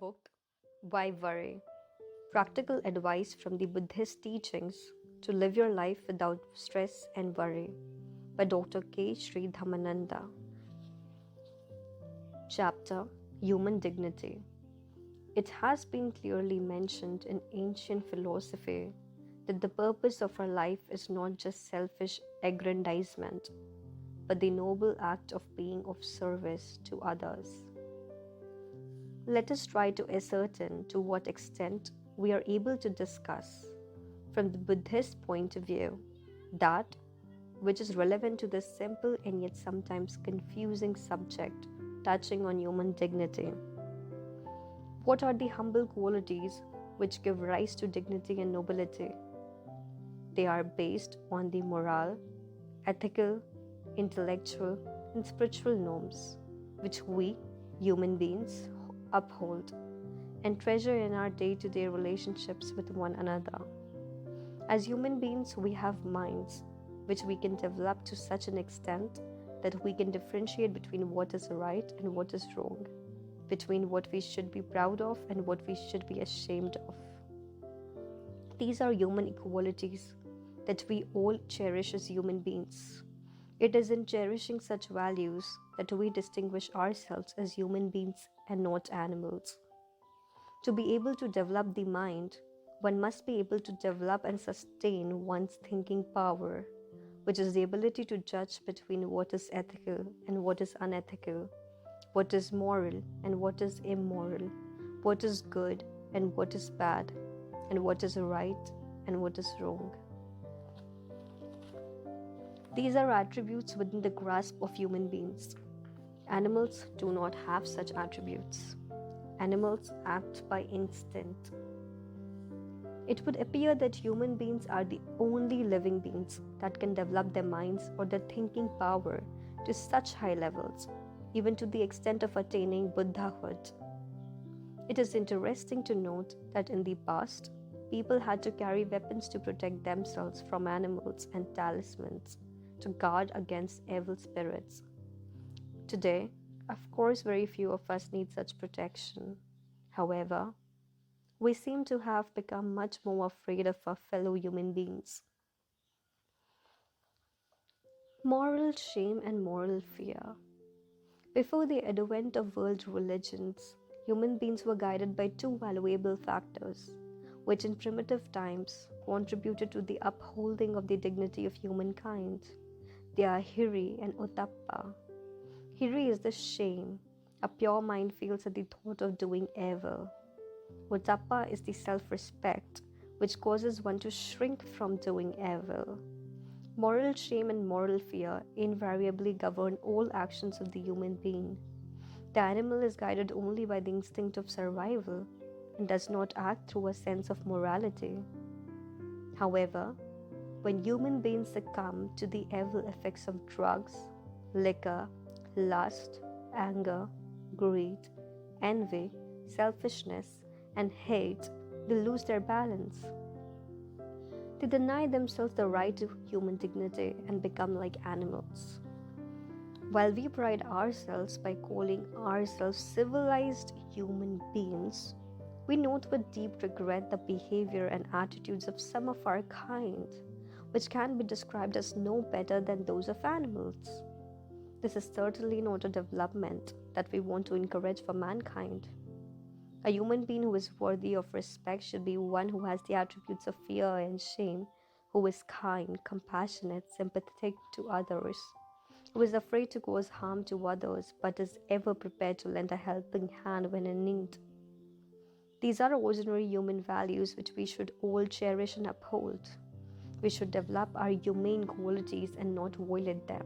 book, Why Worry? Practical advice from the Buddhist teachings to live your life without stress and worry by Dr. K. Sri Dhamananda. Chapter Human Dignity. It has been clearly mentioned in ancient philosophy that the purpose of our life is not just selfish aggrandizement, but the noble act of being of service to others. Let us try to ascertain to what extent we are able to discuss, from the Buddhist point of view, that which is relevant to this simple and yet sometimes confusing subject touching on human dignity. What are the humble qualities which give rise to dignity and nobility? They are based on the moral, ethical, intellectual, and spiritual norms which we, human beings, uphold and treasure in our day-to-day relationships with one another. As human beings, we have minds which we can develop to such an extent that we can differentiate between what is right and what is wrong, between what we should be proud of and what we should be ashamed of. These are human equalities that we all cherish as human beings. It is in cherishing such values that we distinguish ourselves as human beings and not animals. To be able to develop the mind, one must be able to develop and sustain one's thinking power, which is the ability to judge between what is ethical and what is unethical, what is moral and what is immoral, what is good and what is bad, and what is right and what is wrong. These are attributes within the grasp of human beings. Animals do not have such attributes. Animals act by instinct. It would appear that human beings are the only living beings that can develop their minds or their thinking power to such high levels, even to the extent of attaining Buddhahood. It is interesting to note that in the past, people had to carry weapons to protect themselves from animals and talismans to guard against evil spirits. Today, of course, very few of us need such protection. However, we seem to have become much more afraid of our fellow human beings. Moral shame and moral fear. Before the advent of world religions, human beings were guided by two valuable factors, which in primitive times contributed to the upholding of the dignity of humankind. They are hiri and ottappa. Hiri is the shame a pure mind feels at the thought of doing evil. Ottappa is the self-respect which causes one to shrink from doing evil. Moral shame and moral fear invariably govern all actions of the human being. The animal is guided only by the instinct of survival and does not act through a sense of morality. However, when human beings succumb to the evil effects of drugs, liquor, lust, anger, greed, envy, selfishness, and hate, they lose their balance. They deny themselves the right to human dignity and become like animals. While we pride ourselves by calling ourselves civilized human beings, we note with deep regret the behavior and attitudes of some of our kind, which can be described as no better than those of animals. This is certainly not a development that we want to encourage for mankind. A human being who is worthy of respect should be one who has the attributes of fear and shame, who is kind, compassionate, sympathetic to others, who is afraid to cause harm to others but is ever prepared to lend a helping hand when in need. These are ordinary human values which we should all cherish and uphold. We should develop our humane qualities and not violate them.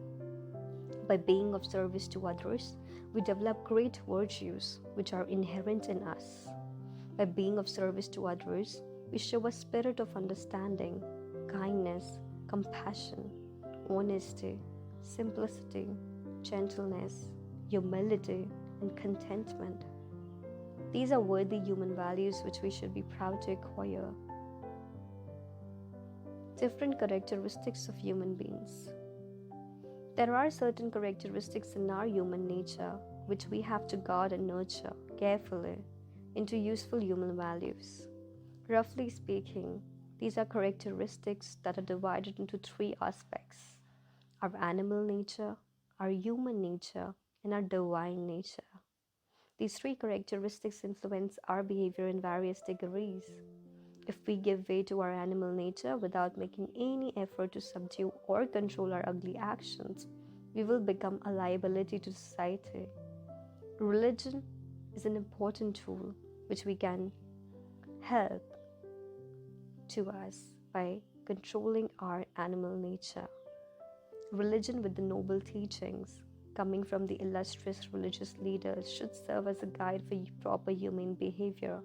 By being of service to others, we develop great virtues which are inherent in us. By being of service to others, we show a spirit of understanding, kindness, compassion, honesty, simplicity, gentleness, humility, and contentment. These are worthy human values which we should be proud to acquire. Different characteristics of human beings. There are certain characteristics in our human nature which we have to guard and nurture carefully into useful human values. Roughly speaking, these are characteristics that are divided into three aspects: our animal nature, our human nature, and our divine nature. These three characteristics influence our behavior in various degrees. If we give way to our animal nature without making any effort to subdue or control our ugly actions, we will become a liability to society. Religion is an important tool which we can help to us by controlling our animal nature. Religion with the noble teachings coming from the illustrious religious leaders should serve as a guide for proper human behavior.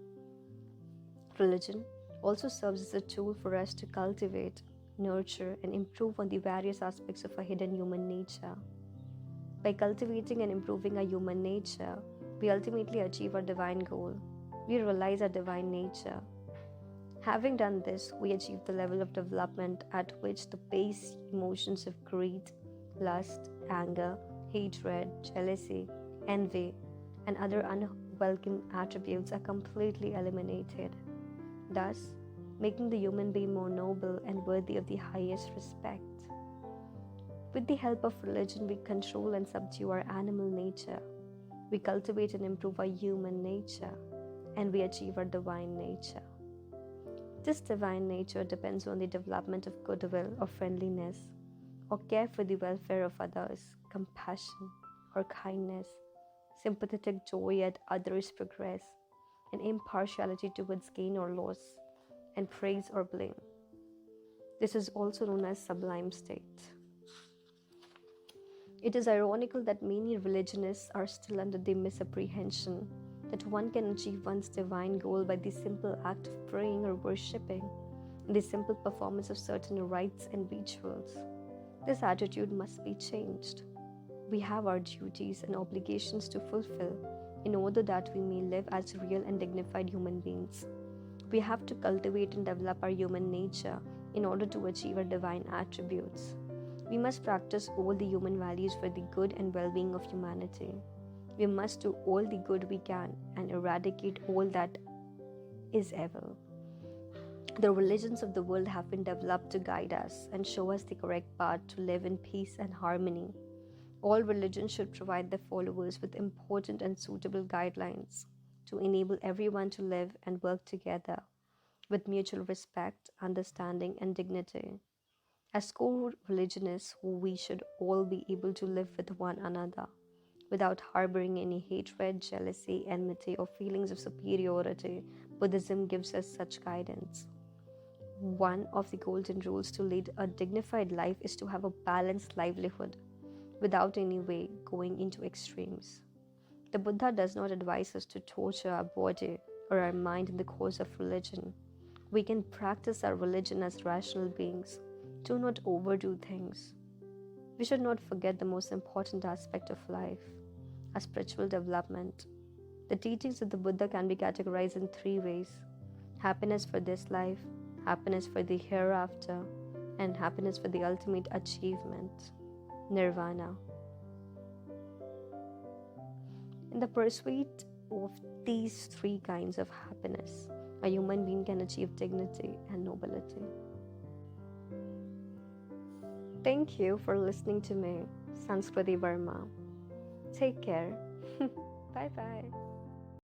Religion also serves as a tool for us to cultivate, nurture, and improve on the various aspects of our hidden human nature. By cultivating and improving our human nature, we ultimately achieve our divine goal. We realize our divine nature. Having done this, we achieve the level of development at which the base emotions of greed, lust, anger, hatred, jealousy, envy, and other unwelcome attributes are completely eliminated, thus making the human being more noble and worthy of the highest respect. With the help of religion, we control and subdue our animal nature. We cultivate and improve our human nature, and we achieve our divine nature. This divine nature depends on the development of goodwill or friendliness, or care for the welfare of others, compassion or kindness, sympathetic joy at others' progress, and impartiality towards gain or loss, and praise or blame. This is also known as sublime state. It is ironical that many religionists are still under the misapprehension that one can achieve one's divine goal by the simple act of praying or worshipping, and the simple performance of certain rites and rituals. This attitude must be changed. We have our duties and obligations to fulfill in order that we may live as real and dignified human beings. We have to cultivate and develop our human nature in order to achieve our divine attributes. We must practice all the human values for the good and well-being of humanity. We must do all the good we can and eradicate all that is evil. The religions of the world have been developed to guide us and show us the correct path to live in peace and harmony. All religions should provide their followers with important and suitable guidelines to enable everyone to live and work together with mutual respect, understanding, and dignity. As co-religionists, we should all be able to live with one another without harboring any hatred, jealousy, enmity, or feelings of superiority. Buddhism gives us such guidance. One of the golden rules to lead a dignified life is to have a balanced livelihood without any way going into extremes. The Buddha does not advise us to torture our body or our mind in the course of religion. We can practice our religion as rational beings. Do not overdo things. We should not forget the most important aspect of life, our spiritual development. The teachings of the Buddha can be categorized in three ways: happiness for this life, happiness for the hereafter, and happiness for the ultimate achievement, nirvana. In the pursuit of these three kinds of happiness, a human being can achieve dignity and nobility. Thank you for listening to me, Sanskriti Verma. Take care. Bye bye.